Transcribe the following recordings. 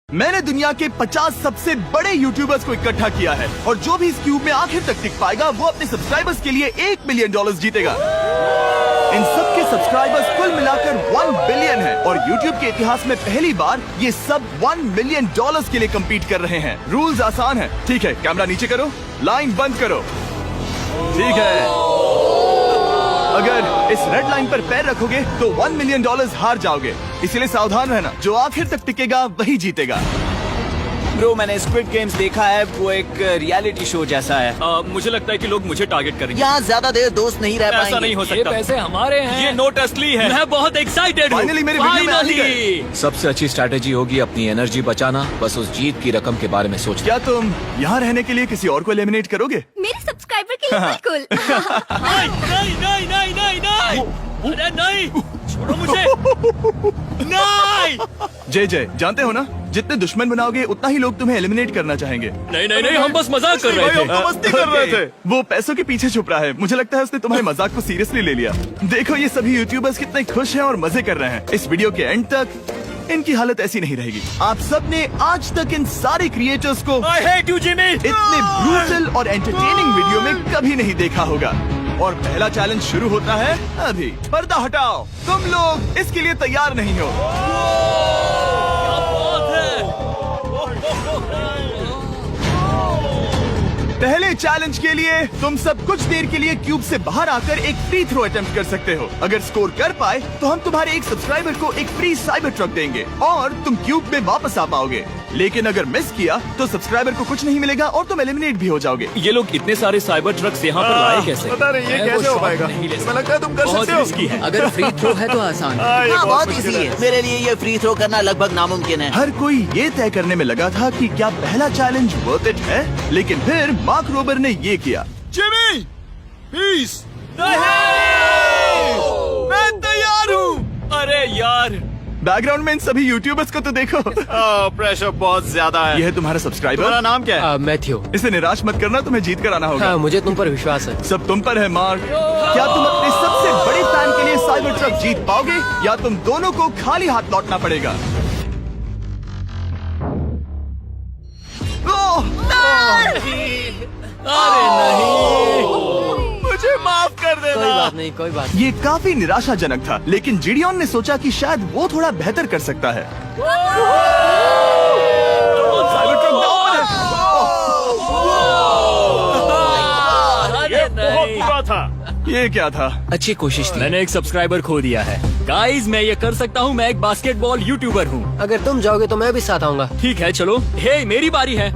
मैंने दुनिया के 50 सबसे बड़े यूट्यूबर्स को इकट्ठा किया है और जो भी इस क्यूब में आखिर तक टिक पाएगा वो अपने सब्सक्राइबर्स के लिए $1 मिलियन जीतेगा। इन सब के सब्सक्राइबर्स कुल मिलाकर 1 बिलियन है और YouTube के इतिहास में पहली बार ये सब $1 मिलियन के लिए कम्पीट कर रहे हैं। रूल्स आसान है, ठीक है? कैमरा नीचे करो, लाइन बंद करो, ठीक है? अगर इस रेड लाइन पर पैर रखोगे तो $1 मिलियन हार जाओगे, इसीलिए सावधान रहना। जो आखिर तक टिकेगा वही जीतेगा। ब्रो, मैंने स्क्विड गेम्स देखा है, वो एक रियलिटी शो जैसा है। मुझे लगता है कि लोग मुझे टारगेट करेंगे। यहाँ ज्यादा देर दोस्त नहीं रह पाएंगे। ऐसा नहीं हो ये सकता। पैसे हमारे हैं। ये नोट असली है। मैं बहुत एक्साइटेड हूँ। फाइनली मेरे वीडियो में आ ही गए। सबसे अच्छी स्ट्रैटेजी होगी अपनी एनर्जी बचाना, बस उस जीत की रकम के बारे में सोचना। क्या तुम यहाँ रहने के लिए किसी और को एलिमिनेट करोगे? मेरे सब्सक्राइबर के लिए बिल्कुल। नहीं। अरे नहीं, छोड़ो मुझे। नहीं जय जानते हो ना, जितने दुश्मन बनाओगे उतना ही लोग तुम्हें एलिमिनेट करना चाहेंगे। नहीं, हम बस मजाक कर रहे थे। हम तो मस्ती कर रहे थे। वो पैसों के पीछे छुप रहा है। मुझे लगता है उसने तुम्हारे मजाक को सीरियसली ले लिया। देखो ये सभी यूट्यूबर्स कितने खुश हैं और मजे कर रहे हैं। इस वीडियो के एंड तक इनकी हालत ऐसी नहीं रहेगी। आप सब ने आज तक इन सारे क्रिएटर्स को I hate you, Jimmy। इतने ब्रूटल और एंटरटेनिंग वीडियो में कभी नहीं देखा होगा। और पहला चैलेंज शुरू होता है अभी। पर्दा हटाओ, तुम लोग इसके लिए तैयार नहीं हो। पहले चैलेंज के लिए तुम सब कुछ देर के लिए क्यूब से बाहर आकर एक फ्री थ्रो अटेम्प्ट कर सकते हो। अगर स्कोर कर पाए तो हम तुम्हारे एक सब्सक्राइबर को एक फ्री साइबर ट्रक देंगे और तुम क्यूब में वापस आ पाओगे। लेकिन अगर मिस किया तो सब्सक्राइबर को कुछ नहीं मिलेगा और तुम एलिमिनेट भी हो जाओगे। ये लोग इतने सारे साइबर ट्रक्स यहाँ पर लाए कैसे? पता नहीं ये कैसे हो पाएगा। तुम्हें लगता है तुम कर बहुत सकते हो? रिस्की है। अगर फ्री थ्रो है तो आसान है। हाँ, बहुत इजी है। मेरे लिए ये फ्री थ्रो करना लगभग नामुमकिन है। हर कोई ये तय करने में लगा था कि क्या पहला चैलेंज वर्थ इट है, लेकिन फिर मार्क रोबर ने ये किया। Jimmy, please. मैं तैयार हूँ। अरे यार, बैकग्राउंड में इन सभी यूट्यूबर्स को तो देखो। प्रेशर बहुत ज्यादा है। ये है तुम्हारा सब्सक्राइबर। तुम्हारा नाम क्या है? मैथ्यू। इसे निराश मत करना, तुम्हें जीत कर आना होगा। हाँ, मुझे तुम पर विश्वास है। सब तुम पर है मार्क। क्या तुम अपने सबसे बड़े फैन के लिए साइबर ट्रक जीत पाओगे या तुम दोनों को खाली हाथ लौटना पड़ेगा? अरे नहीं, मुझे माफ कर कोई देना। बात नहीं, कोई बात ये काफी निराशाजनक था, लेकिन जिडियन ने सोचा कि शायद वो थोड़ा बेहतर कर सकता है। साइबर ट्रक डाउन है। अरे नहीं। बुरा था। ये क्या था? अच्छी कोशिश थी। मैंने एक सब्सक्राइबर खो दिया है। गाइस, मैं ये कर सकता हूँ। मैं एक बास्केटबॉल यूट्यूबर हूँ। नहीं। अगर तुम जाओगे तो मैं भी साथ आऊंगा। ठीक है, चलो। हे, मेरी बारी है।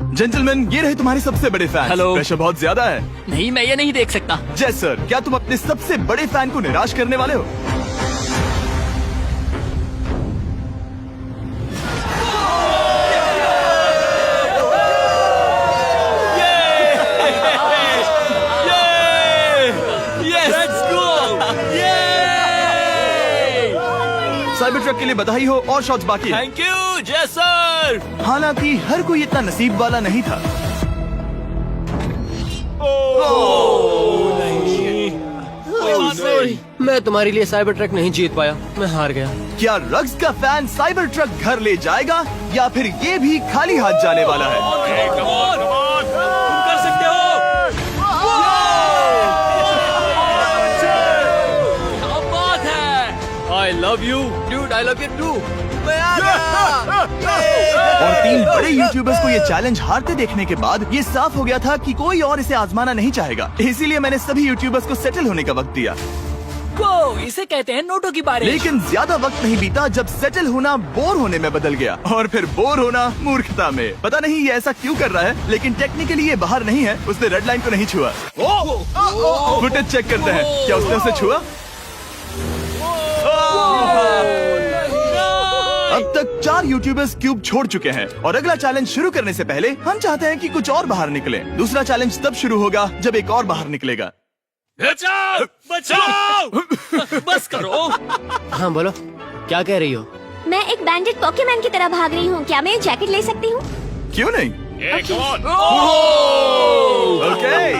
जेंटलमैन, ये रहे तुम्हारे सबसे बड़े फैन। हेलो। प्रेशर बहुत ज्यादा है। नहीं, मैं ये नहीं देख सकता। जय सर, क्या तुम अपने सबसे बड़े फैन को निराश करने वाले हो? साइबर ट्रक के लिए बधाई हो और शॉट्स बाकी है। थैंक यू जय सर। हालांकि हर कोई इतना नसीब वाला नहीं था। मैं तुम्हारे लिए साइबर ट्रक नहीं जीत पाया, मैं हार गया। क्या रग्स का फैन साइबर ट्रक घर ले जाएगा या फिर ये भी खाली हाथ जाने वाला है? तुम कर सकते हो। क्या बात है। I love you, dude. I love you too. और 3 बड़े यूट्यूबर्स को ये चैलेंज हारते देखने के बाद ये साफ हो गया था कि कोई और इसे आजमाना नहीं चाहेगा। इसीलिए मैंने सभी यूट्यूबर्स को सेटल होने का वक्त दिया। इसे कहते हैं नोटों की बारिश। लेकिन ज्यादा वक्त नहीं बीता जब सेटल होना बोर होने में बदल गया और फिर बोर होना मूर्खता में। पता नहीं ये ऐसा क्यों कर रहा है, लेकिन टेक्निकली ये बाहर नहीं है। उसने रेड लाइन को नहीं छुआ। फुटेज चेक करते हैं, क्या उसने उसे छुआ? अब तक 4 यूट्यूबर्स क्यूब छोड़ चुके हैं और अगला चैलेंज शुरू करने से पहले हम चाहते हैं कि कुछ और बाहर निकले। दूसरा चैलेंज तब शुरू होगा जब एक और बाहर निकलेगा। बचाओ, बचाओ। बस करो। हाँ बोलो, क्या कह रही हो? मैं एक बैंडेड पॉकेमैन की तरह भाग रही हूँ। क्या मैं ये जैकेट ले सकती हूँ? क्यों नहीं? ओके।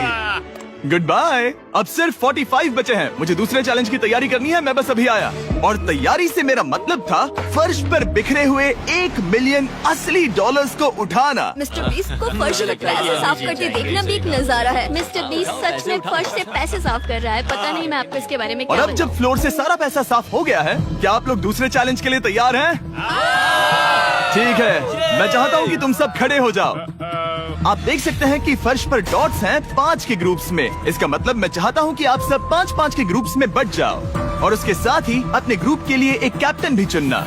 Good bye. अब सिर्फ 45 बचे हैं। मुझे दूसरे चैलेंज की तैयारी करनी है। मैं बस अभी आया। और तैयारी से मेरा मतलब था फर्श पर बिखरे हुए 1 मिलियन असली डॉलर्स को उठाना। मिस्टर बीस्ट को फर्श से पैसे साफ करते देखना भी एक नजारा है। मिस्टर बीस्ट सच में फर्श से पैसे साफ कर रहा है। पता नहीं मैं आपको इसके बारे में और क्या अब जब फ्लोर से सारा पैसा साफ हो गया है, क्या आप लोग दूसरे चैलेंज के लिए तैयार हैं? ठीक है, मैं चाहता हूँ कि तुम सब खड़े हो जाओ। आप देख सकते हैं कि फर्श पर डॉट्स हैं 5 के ग्रुप्स में। इसका मतलब मैं चाहता हूँ कि आप सब 5-5 के ग्रुप्स में बंट जाओ और उसके साथ ही अपने ग्रुप के लिए एक कैप्टन भी चुनना।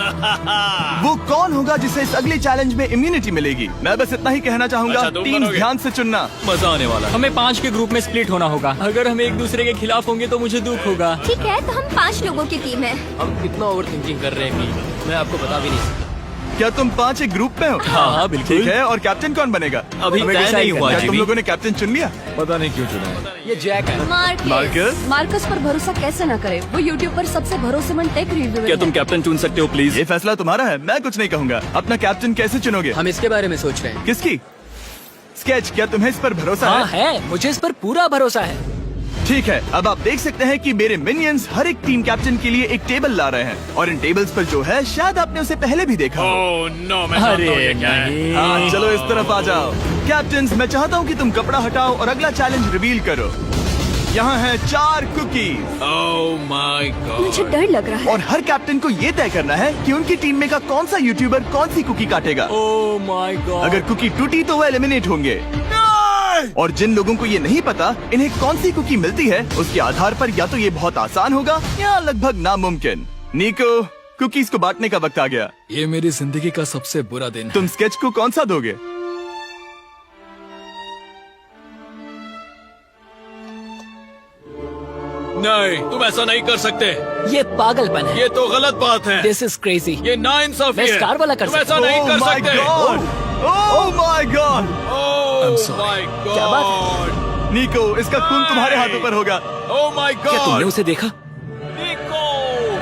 वो कौन होगा जिसे इस अगले चैलेंज में इम्यूनिटी मिलेगी? मैं बस इतना ही कहना चाहूंगा, टीम ध्यान से चुनना। मजा आने वाला है। हमें 5 के ग्रुप में स्प्लिट होना होगा। अगर हम एक दूसरे के खिलाफ होंगे तो मुझे दुख होगा। ठीक है, तो हम 5 लोगों की टीम है। हम कितना ओवर थिंकिंग कर रहे हैं कि मैं आपको बता भी नहीं सकता। क्या तुम 5 एक ग्रुप में हो? हाँ, बिल्कुल। ठीक है, और कैप्टन कौन बनेगा? अभी हमें तय decide नहीं करना हुआ, है। क्या तुम जिमी। लोगों ने कैप्टन चुन लिया? पता नहीं क्यों चुना है। ये जैक है। मार्कस? मार्कस पर भरोसा कैसे न करे? वो यूट्यूब पर सबसे भरोसेमंद टेक रिव्यूअर क्या है। तुम कैप्टन चुन सकते हो प्लीज? ये फैसला तुम्हारा है, मैं कुछ नहीं कहूँगा। अपना कैप्टन कैसे चुनोगे? हम इसके बारे में सोच रहे हैं। किसकी? स्केच, क्या तुम्हें इस पर भरोसा हाँ है? है, मुझे इस पर पूरा भरोसा है। ठीक है, अब आप देख सकते हैं कि मेरे मिनियंस हर एक टीम कैप्टन के लिए एक टेबल ला रहे हैं और इन टेबल्स पर जो है शायद आपने उसे पहले भी देखा हो। अरे नहीं। हाँ, चलो इस तरफ आ जाओ। कैप्टन्स, मैं चाहता हूँ कि तुम कपड़ा हटाओ और अगला चैलेंज रिवील करो। यहाँ है 4 कुकीज मुझे डर लग रहा है। और हर कैप्टन को ये तय करना है कि उनकी टीम में का कौन सा यूट्यूबर कौन सी कुकी काटेगा। Oh my God. अगर कुकी टूटी तो वो एलिमिनेट होंगे और जिन लोगों को ये नहीं पता इन्हें कौन सी कुकी मिलती है, उसके आधार पर या तो ये बहुत आसान होगा या लगभग नामुमकिन। निको, कुकीज को बांटने का वक्त आ गया। ये मेरी जिंदगी का सबसे बुरा दिन है। तुम स्केच को कौन सा दोगे? नहीं, तुम ऐसा नहीं कर सकते। ये पागलपन है। ये तो गलत बात है। This is crazy. ये नाइंसाफी मैं है। स्टार वाला कर तुम ऐसा सकता हूँ। नहीं कर Oh my सकते। God! Oh my God! Oh my क्या बात God! निको, इसका खून तुम्हारे हाथों पर होगा। Oh my क्या तुमने God! उसे देखा? निको!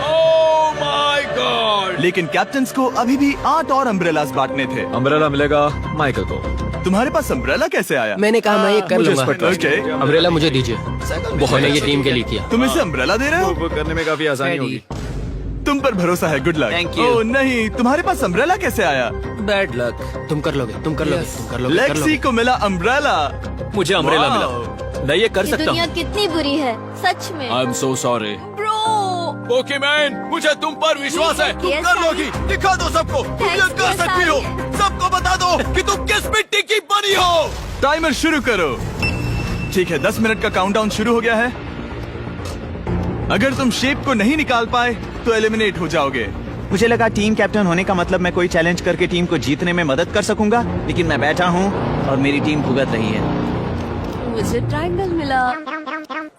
Oh my God! लेकिन कैप्टन्स को अभी भी 8 और अम्ब्रेलास बांटने थे। अम्ब्रेला मिलेगा माइकल को। तुम्हारे पास अम्ब्रेला कैसे आया? मैंने कहा मैं ये कर मुझे इस लूंगा। पर trust है। Okay. अम्ब्रेला मुझे दीजिए। मैंने ये टीम के लिए किया। तुम इसे अम्ब्रेला दे रहे हो? वो करने में काफी आसानी होगी। तुम पर भरोसा है, गुड लक। Thank you. ओह नहीं, तुम्हारे पास अम्ब्रेला कैसे आया? Bad luck. तुम कर लोगे, तुम कर लोगे, तुम कर लोगे, कर लेक्सी लोगे। को मिला अम्ब्रेला। मुझे अम्ब्रेला Wow. मिला। मैं ये कर ये सकता दुनिया हूँ। कितनी बुरी है, सच में। I am so sorry. Bro, Pokemon, मुझे तुम पर विश्वास है। तुम कर लोगी। दिखा दो सबको, तुम ये Thanks, कर सकती हो। सारी। सबको बता दो कि तुम किस मिट्टी की बनी हो। टाइमर शुरू करो। ठीक है, 10 मिनट का काउंटडाउन शुरू हो गया है। अगर तुम शेप को नहीं निकाल पाए तो एलिमिनेट हो जाओगे। मुझे लगा टीम कैप्टन होने का मतलब मैं कोई चैलेंज करके टीम को जीतने में मदद कर सकूंगा, लेकिन मैं बैठा हूँ और मेरी टीम भुगत रही है। मुझे ट्रायंगल मिला।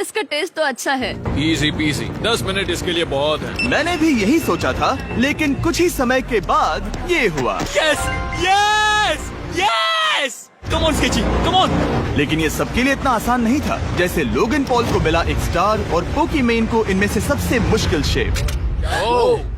इसका टेस्ट तो अच्छा है। Easy PC. 10 मिनट इसके लिए बहुत है। मैंने भी यही सोचा था, लेकिन कुछ ही समय के बाद ये हुआ। Yes yes yes. Come on sketchy, come on. लेकिन ये सबके लिए इतना आसान नहीं था। जैसे लोगन पॉल को मिला एक स्टार और पोकीमेन को इनमें से सबसे मुश्किल शेप।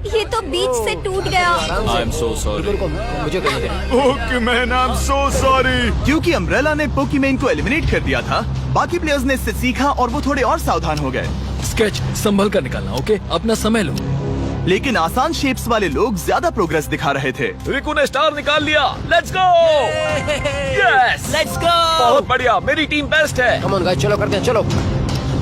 ये तो बीच से टूट गया। आई एम सो सॉरी। रुको, मुझे करने दे। पोकीमेन, आई एम सो सॉरी। क्योंकि अम्ब्रेला ने पोकीमेन को एलिमिनेट कर दिया था, बाकी प्लेयर्स ने इससे सीखा और वो थोड़े और सावधान हो गए। स्केच संभल कर निकालना, ओके? अपना समय लो। लेकिन आसान शेप्स वाले लोग ज्यादा प्रोग्रेस दिखा रहे थे। रिकू ने स्टार निकाल लिया। Let's go. Yes, let's go. बहुत बढ़िया, मेरी टीम बेस्ट है। कम ऑन गाइस, चलो करते हैं, चलो।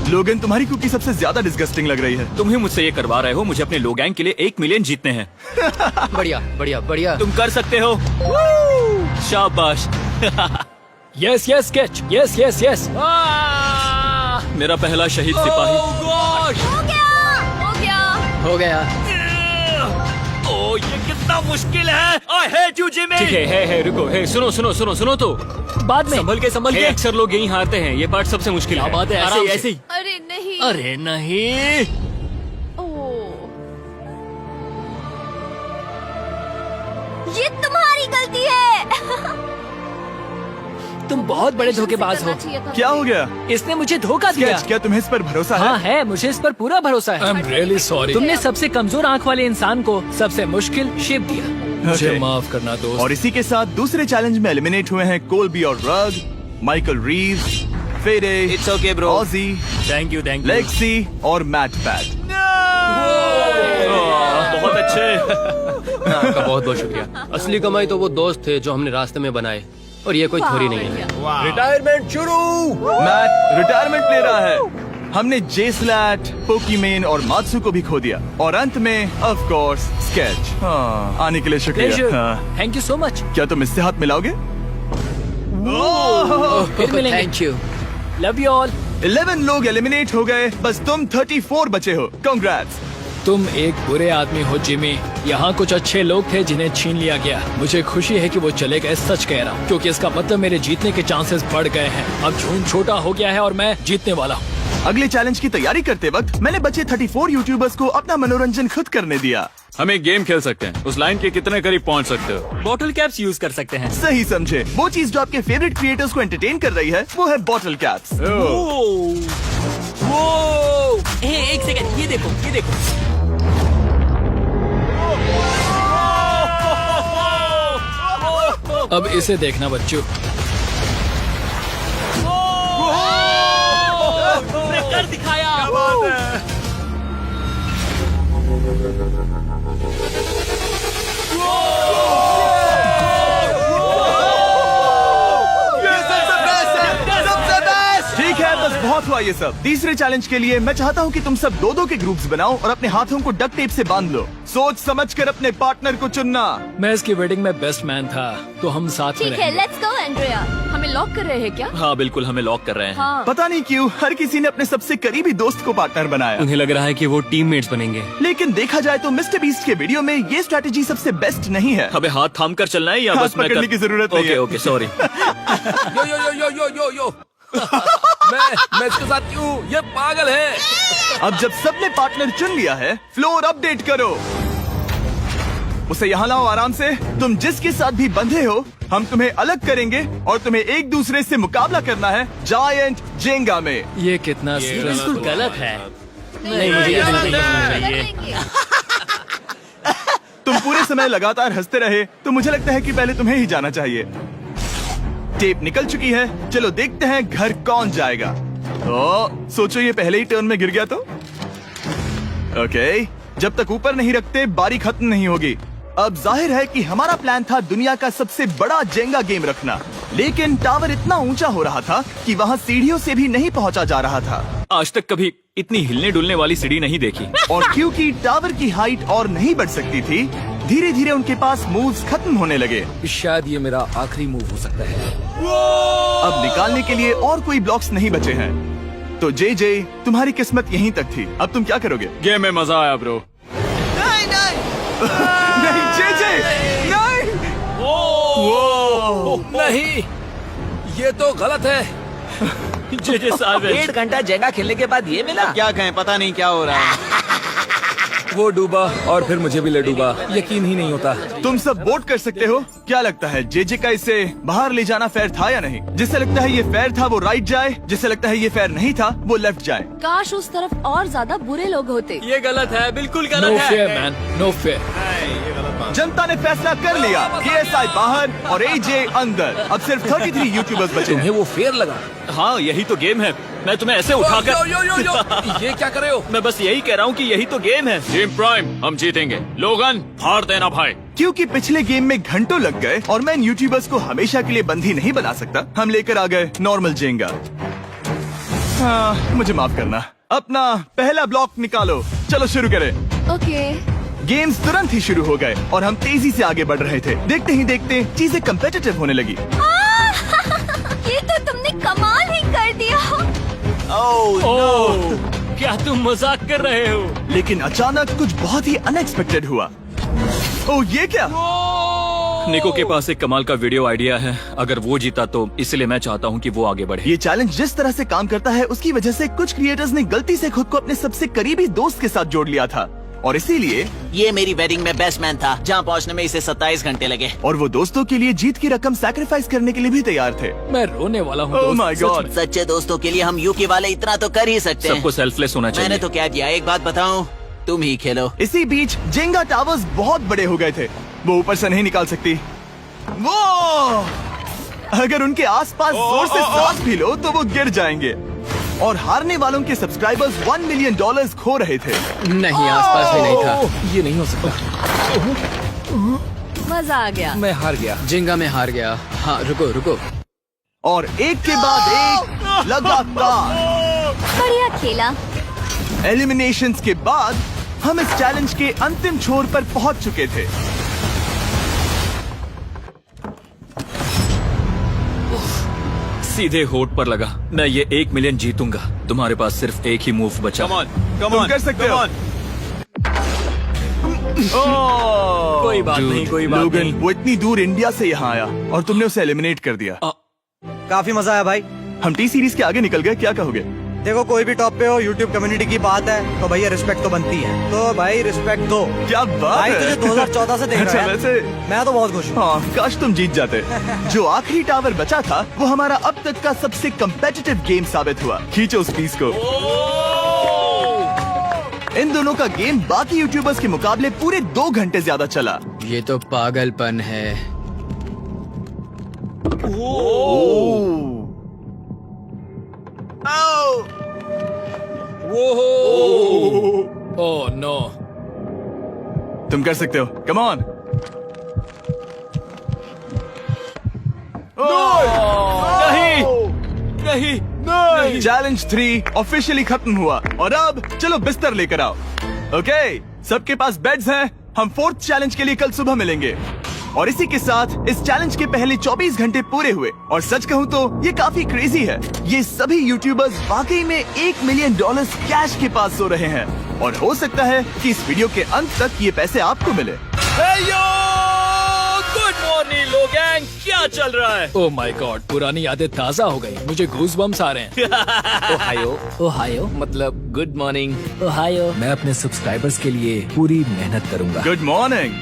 लोगन, तुम्हारी कुकी सबसे ज्यादा डिस्गस्टिंग लग रही है। तुम ही मुझसे ये करवा रहे हो। मुझे अपने लो गैंग के लिए 1 मिलियन जीतने हैं। बढ़िया, बढ़िया, बढ़िया। तुम कर सकते हो। शाबाश। Yes yes sketch, yes yes yes. मेरा पहला शहीद सिपाही। हो गया, हो गया। हो गया। ओह, ये कितना मुश्किल है। I hate you Jimmy. ठीक है, रुको, सुनो सुनो सुनो सुनो तो बाद में संभल के अक्सर लोग यही हारते हैं। ये पार्ट सबसे मुश्किल है। बात है, ऐसे आराम ही, से। ऐसे ही। अरे नहीं। अरे नहीं। ओह, ये तुम्हारी गलती है। तुम बहुत बड़े धोखेबाज हो। क्या हो गया? इसने मुझे धोखा दिया। स्केच, क्या तुम्हें इस पर भरोसा हाँ है? है, मुझे इस पर पूरा भरोसा आई है। Am really sorry. तुमने सबसे कमजोर आंख वाले इंसान को सबसे मुश्किल शेप दिया। मुझे Okay. माफ करना दोस्त। और इसी के साथ दूसरे चैलेंज में एलिमिनेट हुए हैं कोलबी और रग, माइकल रीव्स, फेरे, It's okay, bro. ऑजी, थैंक यू लेक्सी और मैट पैट। बहुत अच्छे। आपका बहुत बहुत शुक्रिया। असली कमाई तो वो दोस्त थे जो हमने रास्ते में बनाए, और ये कोई थोड़ी नहीं है। रिटायरमेंट शुरू। मैट रिटायरमेंट ले रहा है। हमने जेस्लैट, पोकीमेन और मात्सु को भी खो दिया, और अंत में ऑफ कोर्स स्केच। आने के लिए शुक्रिया। हाँ। Thank you so much. क्या तुम इससे हाथ मिलाओगे? फिर मिलेंगे। Thank you. Love you all. 11 लोग एलिमिनेट हो गए, बस तुम 34 बचे हो। कांग्रेट्स। तुम एक बुरे आदमी हो जिमी। यहाँ कुछ अच्छे लोग थे जिन्हें छीन लिया गया। मुझे खुशी है कि वो चले गए, सच कह रहा हूँ, क्योंकि इसका मतलब मेरे जीतने के चांसेस बढ़ गए हैं। अब झूठ छोटा हो गया है और मैं जीतने वाला हूँ। अगले चैलेंज की तैयारी करते वक्त मैंने बचे 34 यूट्यूबर्स को अपना मनोरंजन खुद करने दिया। हम एक गेम खेल सकते हैं। उस लाइन के कितने करीब पहुंच सकते हो? बॉटल कैप्स यूज कर सकते हैं। सही समझे। वो चीज जो आपके फेवरेट क्रिएटर्स को एंटरटेन कर रही है वो है बॉटल कैप्स। एक सेकंड, ये देखो, ये देखो। अब इसे देखना बच्चों। कर दिखाया। ठीक है, बस बहुत हुआ ये सब। तीसरे चैलेंज के लिए मैं चाहता हूँ कि तुम सब दो के ग्रुप्स बनाओ और अपने हाथों को डक्ट टेप से बांध लो। सोच समझकर अपने पार्टनर को चुनना। मैं इसकी वेडिंग में बेस्ट मैन था, तो हम साथ में ठीक है, रहेंगे। Let's go Andrea. हमें लॉक कर रहे हैं क्या? हाँ बिल्कुल, हमें लॉक कर रहे हैं। हाँ। पता नहीं क्यों हर किसी ने अपने सबसे करीबी दोस्त को पार्टनर बनाया। उन्हें लग रहा है कि वो टीममेट्स बनेंगे। लेकिन देखा जाए तो मिस्टर बीस्ट के वीडियो में ये स्ट्रेटेजी सबसे बेस्ट नहीं है। हमें हाथ थाम कर चलना है या हाथ बस मैं पकड़ने की जरूरत नहीं है। Okay sorry. Yo yo yo yo yo yo yo. मैं इसके साथ क्यों? ये पागल है। अब जब सबने पार्टनर चुन लिया है, फ्लोर अपडेट करो। उसे यहाँ लाओ आराम से। तुम जिसके साथ भी बंधे हो, हम तुम्हें अलग करेंगे और तुम्हें एक दूसरे से मुकाबला करना है जायंट जेंगा में। ये कितना बिल्कुल गलत है। नहीं, मुझे ये बिल्कुल नहीं चाहिए। तुम पूरे समय लगातार हंसते रहे, तो मुझे लगता है कि पहले तुम्हें ही जाना चाहिए। टेप निकल चुकी है, चलो देखते हैं घर कौन जाएगा। सोचो ये पहले ही टर्न में गिर गया तो। ओके, जब तक ऊपर नहीं रखते बारी खत्म नहीं होगी। अब जाहिर है कि हमारा प्लान था दुनिया का सबसे बड़ा जेंगा गेम रखना, लेकिन टावर इतना ऊंचा हो रहा था कि वहाँ सीढ़ियों से भी नहीं पहुँचा जा रहा था। आज तक कभी इतनी हिलने डुलने वाली सीढ़ी नहीं देखी। और क्योंकि टावर की हाइट और नहीं बढ़ सकती थी, धीरे धीरे उनके पास मूव्स खत्म होने लगे। शायद ये मेरा आखिरी मूव हो सकता है। अब निकालने के लिए और कोई ब्लॉक्स नहीं बचे हैं। तो जे तुम्हारी किस्मत यहीं तक थी। अब तुम क्या करोगे? गेम में मजा आया ब्रो। नहीं जे नहीं। नहीं, ये तो गलत है। जे साहब 1.5 घंटा जेंगा खेलने के बाद ये मिला। क्या कहें, पता नहीं क्या हो रहा है। वो डूबा और फिर मुझे भी ले डूबा। यकीन ही नहीं होता। तुम सब वोट कर सकते हो। क्या लगता है जे का इसे बाहर ले जाना फेयर था या नहीं? जिसे लगता है ये फेयर था वो राइट जाए, जिसे लगता है ये फेयर नहीं था वो लेफ्ट जाए। काश उस तरफ और ज्यादा बुरे लोग होते। ये गलत है, बिल्कुल नो गलत फेयर है। Man, no fair. जनता ने फैसला कर लिया। KSI बाहर और AJ अंदर। अब सिर्फ 33 यूट्यूबर्स बचे तुम्हें हैं। वो फेयर लगा? हाँ यही तो गेम है। मैं तुम्हें ऐसे उठाकर यो यो यो यो। ये क्या कर रहे हो? मैं बस यही कह रहा हूँ कि यही तो गेम है। टीम प्राइम, हम जीतेंगे। लोगन फाड़ देना भाई। क्योंकि पिछले गेम में घंटों लग गए और मैं इन यूट्यूबर्स को हमेशा के लिए बंदी नहीं बना सकता, हम लेकर आ गए नॉर्मल जेंगा। हाँ, मुझे माफ करना। अपना पहला ब्लॉक निकालो। चलो शुरू करें। ओके। गेम्स तुरंत ही शुरू हो गए और हम तेजी से आगे बढ़ रहे थे। देखते ही देखते चीजें कम्पिटिटिव होने लगी। ये तो तुमने कमाल ही कर दिया। ओह, क्या तुम मजाक कर रहे हो? लेकिन अचानक कुछ बहुत ही अनएक्सपेक्टेड हुआ। ओह, ये क्या? निको के पास एक कमाल का वीडियो आइडिया है। अगर वो जीता तो इसलिए मैं चाहता हूँ कि वो आगे बढ़े। ये चैलेंज जिस तरह से काम करता है उसकी वजह से कुछ क्रिएटर्स ने गलती से खुद को अपने सबसे करीबी दोस्त के साथ जोड़ लिया था, और इसीलिए ये मेरी वेडिंग में बेस्ट मैन था, जहाँ पहुँचने में इसे 27 घंटे लगे। और वो दोस्तों के लिए जीत की रकम सैक्रिफाइस करने के लिए भी तैयार थे। मैं रोने वाला हूँ। ओह दोस्त। My God. सच्चे दोस्तों के लिए हम यूके वाले इतना तो कर ही सकते हैं। सबको सेल्फलेस होना चाहिए। मैंने तो क्या किया, एक बात बताऊं, तुम ही खेलो। इसी बीच जेंगा टावर्स बहुत बड़े हो गए थे, वो ऊपर से नहीं निकाल सकती। वो अगर उनके आसपास जोर से सांस भी लो तो वो गिर जाएंगे। और हारने वालों के सब्सक्राइबर्स $1 मिलियन खो रहे थे। नहीं, आसपास भी नहीं था। ये नहीं हो सकता। मजा आ गया। मैं हार गया। जिंगा में हार गया। हाँ, रुको। और एक के बाद एक लगातार बढ़िया खेला। एलिमिनेशंस के बाद हम इस चैलेंज के अंतिम छोर पर पहुंच चुके थे। सीधे होठ पर लगा। मैं ये 1 मिलियन जीतूंगा। तुम्हारे पास सिर्फ एक ही मूव बचा। तुम कर सकते हो। कोई बात नहीं, कोई बात लोगन, नहीं। वो इतनी दूर इंडिया से यहाँ आया और तुमने उसे एलिमिनेट कर दिया। काफी मजा आया भाई। हम टी सीरीज के आगे निकल गए, क्या कहोगे? देखो, कोई भी टॉप पे हो, यूट्यूब कम्युनिटी की बात है तो भैया रिस्पेक्ट तो बनती है। तो भाई रिस्पेक्ट दो। क्या बात भाई है। तुझे 2014 से देख अच्छा, रहा है। वैसे मैं तो बहुत खुश हूँ। हाँ, काश तुम जीत जाते। जो आखिरी टावर बचा था वो हमारा अब तक का सबसे कम्पेटिटिव गेम साबित हुआ। खींचो उस पीस को। इन दोनों का गेम बाकी यूट्यूबर्स के मुकाबले पूरे 2 घंटे ज्यादा चला। ये तो पागलपन है। Oh no. तुम कर सकते हो, कम ऑन। नहीं। चैलेंज 3 ऑफिशियली खत्म हुआ और अब चलो बिस्तर लेकर आओ। ओके, सबके पास बेड्स हैं। हम 4th चैलेंज के लिए कल सुबह मिलेंगे। और इसी के साथ इस चैलेंज के पहले 24 घंटे पूरे हुए। और सच कहूँ तो ये काफी क्रेजी है। ये सभी यूट्यूबर्स वाकई में $1 मिलियन कैश के पास सो रहे हैं। और हो सकता है कि इस वीडियो के अंत तक ये पैसे आपको मिले। गुड मॉर्निंग लोगैंग, क्या चल रहा है? ओह माय गॉड, पुरानी यादें ताजा हो गई। मुझे गूज़बम्स आ रहे हैं। ओहायो मतलब गुड मॉर्निंग। ओहायो। मैं अपने सब्सक्राइबर्स के लिए पूरी मेहनत करूंगा। Good morning.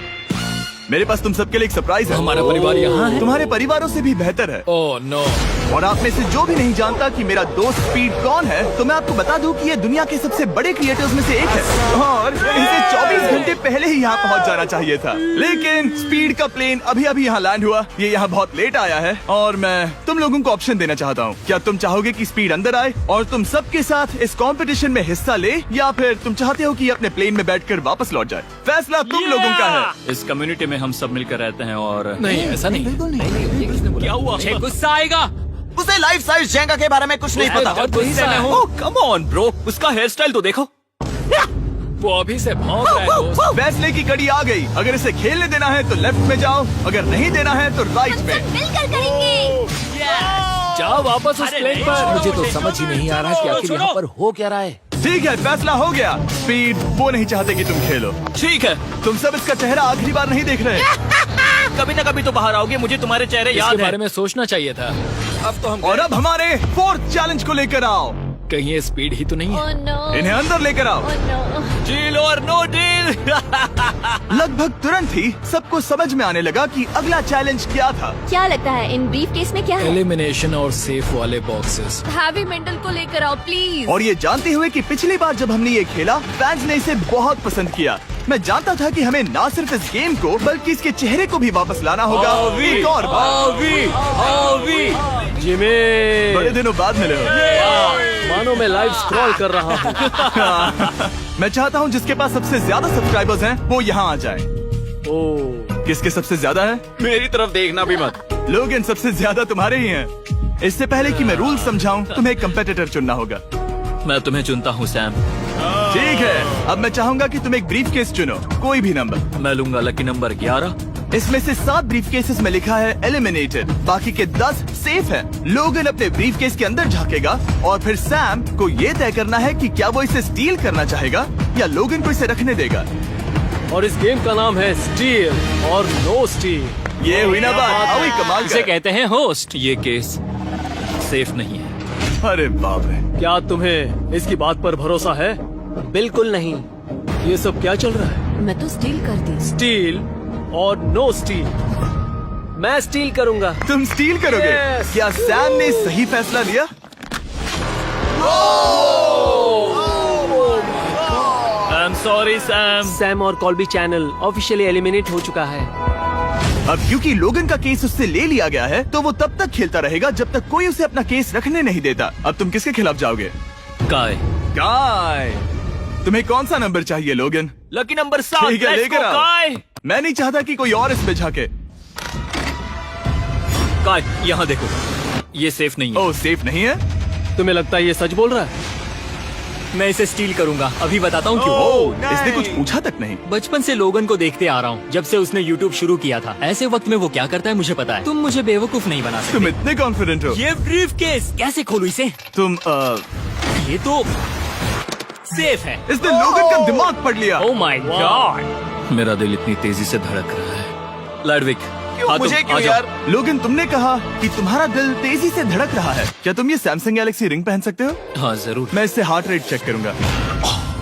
मेरे पास तुम सबके लिए एक सरप्राइज है। हमारा परिवार यहाँ है। तुम्हारे परिवारों से भी बेहतर है। Oh no. और आप में से जो भी नहीं जानता कि मेरा दोस्त स्पीड कौन है, तो मैं आपको बता दूं कि ये दुनिया के सबसे बड़े क्रिएटर्स में से एक है। और इसे 24 घंटे पहले ही यहाँ पहुँच जाना चाहिए था। लेकिन स्पीड का प्लेन अभी अभी यहाँ लैंड हुआ। ये यहाँ बहुत लेट आया है और मैं तुम लोगों को ऑप्शन देना चाहता हूँ। क्या तुम चाहोगे कि स्पीड अंदर आए और तुम सबके साथ इस कंपटीशन में हिस्सा ले, या फिर तुम चाहते हो कि ये अपने प्लेन में बैठकर वापस लौट जाए? फैसला तुम लोगों का है। इस कम्युनिटी में हम सब मिलकर रहते हैं और नहीं, ऐसा नहीं। क्या हुआ? मुझे गुस्सा आएगा। उसे लाइफ साइज जेंगा के बारे में कुछ नहीं पता। बहुत गुस्सा है। कम ऑन ब्रो, उसका हेयर स्टाइल तो देखो। वो अभी से भौंक रहा है दोस्त। फैसले की कड़ी आ गई। अगर इसे खेलने देना है तो लेफ्ट में जाओ, अगर नहीं देना है तो राइट में। मिलकर करेंगे। जाओ वापस उस प्लेन पर। मुझे तो समझ ही नहीं आ रहा कि आखिर यहाँ पर हो क्या रहा है। ठीक है, फैसला हो गया। स्पीड वो नहीं चाहते कि तुम खेलो। ठीक है, तुम सब इसका चेहरा आखिरी बार नहीं देख रहे। कभी ना कभी तो बाहर आओगे। मुझे तुम्हारे चेहरे इसके याद है। बारे में सोचना चाहिए था। अब तो हम और अब हमारे 4th चैलेंज को लेकर आओ। कहीं ये स्पीड ही तो नहीं है। Oh no. इन्हें अंदर लेकर आओ। Oh no. डील और नो डील। लगभग तुरंत ही सबको समझ में आने लगा कि अगला चैलेंज क्या था। क्या लगता है इन ब्रीफ केस में क्या है? एलिमिनेशन और सेफ वाले बॉक्सेस। हैवी मेंटल को लेकर आओ प्लीज। और ये जानते हुए कि पिछली बार जब हमने ये खेला फैंस ने इसे बहुत पसंद किया। मैं जानता था कि हमें ना सिर्फ इस गेम को बल्कि इसके चेहरे को भी वापस लाना होगा। एक और बार। जिमी, बड़े दिनों बाद मिले हो। मानो मैं लाइव स्क्रॉल कर रहा हूँ। मैं चाहता हूँ जिसके पास सबसे ज्यादा सब्सक्राइबर्स हैं वो यहाँ आ जाए। ओह, किसके सबसे ज्यादा है? मेरी तरफ देखना भी मत। लोग इन सबसे ज्यादा तुम्हारे ही हैं। इससे पहले कि मैं रूल समझाऊं, तुम्हें एक कंपेटिटर चुनना होगा। मैं तुम्हें चुनता हूँ सैम। ठीक है, अब मैं चाहूंगा कि तुम एक ब्रीफ केस चुनो, कोई भी नंबर। मैं लूंगा लकी नंबर 11। इसमें से 7 ब्रीफ केसेस में लिखा है एलिमिनेटेड, बाकी के 10 सेफ हैं। लोगन अपने ब्रीफ केस के अंदर झांकेगा और फिर सैम को ये तय करना है कि क्या वो इसे स्टील करना चाहेगा या लोगन को इसे रखने देगा। और इस गेम का नाम है स्टील और नो स्टील। ये हुई ना बात, हाउ ही कमाल इसे कर। कहते हैं होस्ट। ये केस सेफ नहीं है। अरे बाप रे। क्या तुम्हें इसकी बात पर भरोसा है? बिल्कुल नहीं। ये सब क्या चल रहा है? मैं तो स्टील कर दी। स्टील और नो स्टील। मैं स्टील करूंगा। तुम स्टील करोगे? Yes. क्या सैम ने सही फैसला लिया? I am sorry Sam. Sam और कॉल्बी चैनल ऑफिशियली एलिमिनेट हो चुका है। अब क्योंकि लोगन का केस उससे ले लिया गया है तो वो तब तक खेलता रहेगा जब तक कोई उसे अपना केस रखने नहीं देता। अब तुम किसके खिलाफ जाओगे? काय। काय। तुम्हें कौन सा नंबर चाहिए लोगन? Lucky number 7। ठीक है, Let's लेकर go, आओ। काय। मैं नहीं चाहता कि कोई और इसमें झाके। काय, यहाँ देखो, ये सेफ नहीं है। ओह, सेफ नहीं है? तुम्हें लगता है ये सच बोल रहा है? मैं इसे स्टील करूंगा, अभी बताता हूँ क्यों। ओह, इसने कुछ पूछा तक नहीं। बचपन से लोगन को देखते आ रहा हूँ, जब से उसने YouTube शुरू किया था। ऐसे वक्त में वो क्या करता है मुझे पता है। तुम मुझे बेवकूफ नहीं बना सकते। तुम इतने कॉन्फिडेंट हो? ये ब्रीफ केस कैसे खोलूं इसे? तुम ये तो सेफ है। इसने लोगन का दिमाग पढ़ लिया। Oh my God. मेरा दिल इतनी तेजी से धड़क रहा है। लैडविक, मुझे क्यों यार? लोगन, तुमने कहा कि तुम्हारा दिल तेजी से धड़क रहा है। क्या तुम ये सैमसंग गैलेक्सी रिंग पहन सकते हो? हाँ जरूर। मैं इससे हार्ट रेट चेक करूंगा।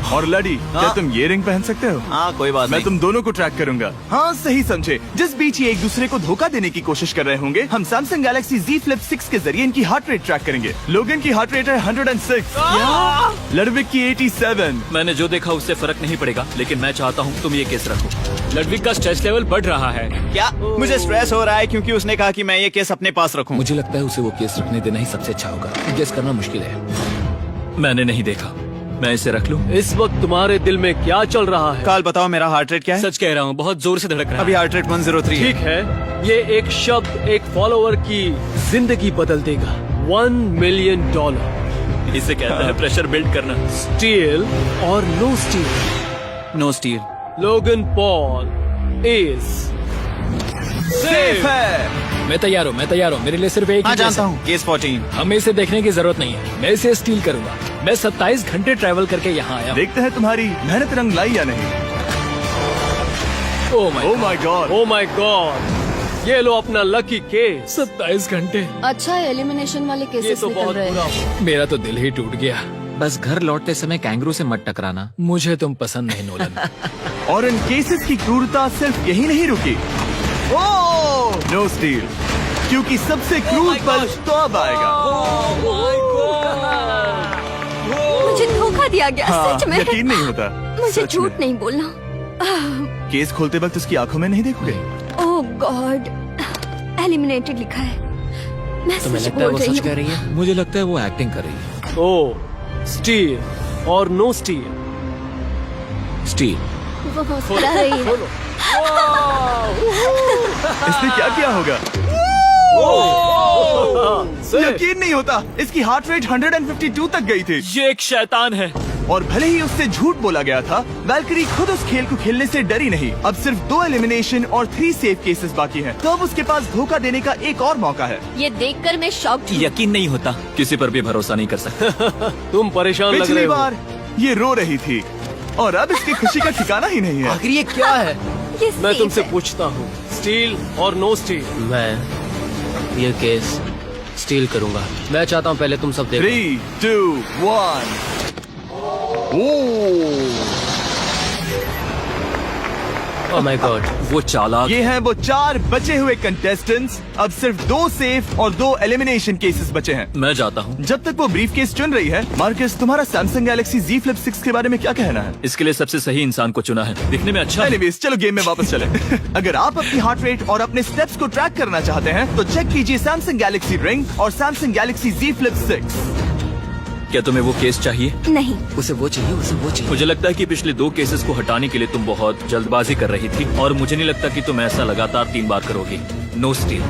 और लड़ी, क्या तुम ये रिंग पहन सकते हो? हाँ, कोई बात मैं नहीं। तुम दोनों को ट्रैक करूंगा। हाँ, सही समझे। जिस बीच ये एक दूसरे को धोखा देने की कोशिश कर रहे होंगे, हम सैमसंग गैलेक्सी Z Flip 6 के जरिए इनकी हार्ट रेट ट्रैक करेंगे। लोगन की हार्ट रेट है 106, लड़विक की 87। मैंने जो देखा उससे फर्क नहीं पड़ेगा, लेकिन मैं चाहता हूँ तुम ये केस रखो। लड़विक का स्ट्रेस लेवल बढ़ रहा है। क्या मुझे स्ट्रेस हो रहा है क्योंकि उसने कहा कि मैं ये केस अपने पास रखूं? मुझे लगता है उसे वो केस रखने देना ही सबसे अच्छा होगा। गेस करना मुश्किल है। मैंने नहीं देखा, मैं इसे रख लूं? इस वक्त तुम्हारे दिल में क्या चल रहा है? काल, बताओ मेरा हार्ट रेट क्या है? सच कह रहा हूँ, बहुत जोर से धड़क रहा अभी है। हार्ट रेट 103 ठीक है, ये एक शब्द एक फॉलोअर की जिंदगी बदल देगा। $1 मिलियन। इसे कहते हैं प्रेशर बिल्ड करना। स्टील और no steal. No steal. Logan Paul is safe है। मैं तैयार हूँ, मेरे लिए सिर्फ एक हाँ, ही केस जानता है। हूँ। केस 14। हमें इसे देखने की जरूरत नहीं है, मैं इसे स्टील करूंगा। मैं 27 घंटे ट्रैवल करके यहाँ आया हूँ। देखते हैं तुम्हारी मेहनत रंग लाई या नहीं। Oh my oh my God. Oh my God, ये लो अपना लकी केस। 27 घंटे। अच्छा एलिमिनेशन वाले ये केसेस तो निकल बहुत रहे बुरा हैं। हुआ। मेरा तो दिल ही टूट गया। बस घर लौटते समय कैंगरू से मत टकराना। मुझे तुम पसंद नहीं नोलन। और इन केसेस की क्रूरता सिर्फ यही नहीं रुकी। ओह, नो स्टील, क्योंकि सबसे क्रूर पल तो अब आएगा। मुझे धोखा दिया गया, हाँ, सच में। यकीन नहीं होता। मुझे सच झूठ में। नहीं बोलना। केस खोलते वक्त उसकी आंखों में नहीं देखोगे? ओह गॉड, एलिमिनेटेड लिखा है। मैं तुम्हें सच लगता है बोल वो रही सच कह हूँ। रही है? मुझे लगता है वो एक्टिंग कर रही है। ओ स्टील और नो स्टील। स्टील। वो मुस्कुरा रही है। इसने क्या किया होगा? यकीन नहीं होता, इसकी हार्ट रेट 152 तक गई थी। ये एक शैतान है। और भले ही उससे झूठ बोला गया था, वैल्करी खुद उस खेल को खेलने से डरी नहीं। अब सिर्फ 2 एलिमिनेशन और 3 सेफ केसेस बाकी हैं। तो अब उसके पास धोखा देने का एक और मौका है। ये देखकर मैं शॉक्ड हूँ। यकीन नहीं होता, किसी पर भी भरोसा नहीं कर सकता। तुम परेशान लग रहे पिछली हो। बार ये रो रही थी और अब इसकी खुशी का ठिकाना ही नहीं है। आखिर ये क्या है? ये मैं safe तुमसे है। पूछता हूँ, स्टील और नो स्टील? मैं ये केस स्टील करूंगा। मैं चाहता हूँ पहले तुम सब देखो। 3, 2, 1। ओह माय गॉड, वो चालाक। ये हैं वो 4 बचे हुए कंटेस्टेंट्स। अब सिर्फ 2 सेफ और 2 एलिमिनेशन केसेस बचे हैं। मैं जाता हूँ। जब तक वो ब्रीफ केस चुन रही है, मार्कस, तुम्हारा सैमसंग गैलेक्सी Z Flip 6 के बारे में क्या कहना है? इसके लिए सबसे सही इंसान को चुना है, दिखने में अच्छा है। एनीवेज, चलो गेम में वापस चले। अगर आप अपनी हार्ट रेट और अपने स्टेप्स को ट्रैक करना चाहते हैं तो चेक कीजिए सैमसंग गैलेक्सी रिंग और सैमसंग गैलेक्सी Z Flip 6। क्या तुम्हें वो केस चाहिए? नहीं, उसे वो चाहिए। मुझे लगता है कि पिछले 2 केसेस को हटाने के लिए तुम बहुत जल्दबाजी कर रही थी, और मुझे नहीं लगता कि तुम ऐसा लगातार 3 बार करोगी। No steal.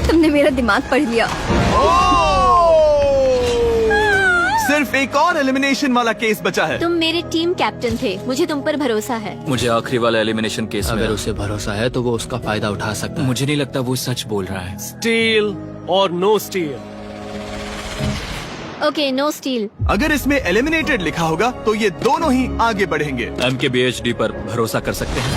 तुमने मेरा दिमाग पढ़ लिया। सिर्फ एक और एलिमिनेशन वाला केस बचा है। तुम मेरे टीम कैप्टन थे, मुझे तुम पर भरोसा है। मुझे आखिरी वाला एलिमिनेशन केस अगर में उसे भरोसा है तो वो उसका फायदा उठा सकता है। मुझे नहीं लगता वो सच बोल रहा है। स्टील और no steal? Okay, no steal. अगर इसमें एलिमिनेटेड लिखा होगा तो ये दोनों ही आगे बढ़ेंगे। MKBHD पर भरोसा कर सकते हैं।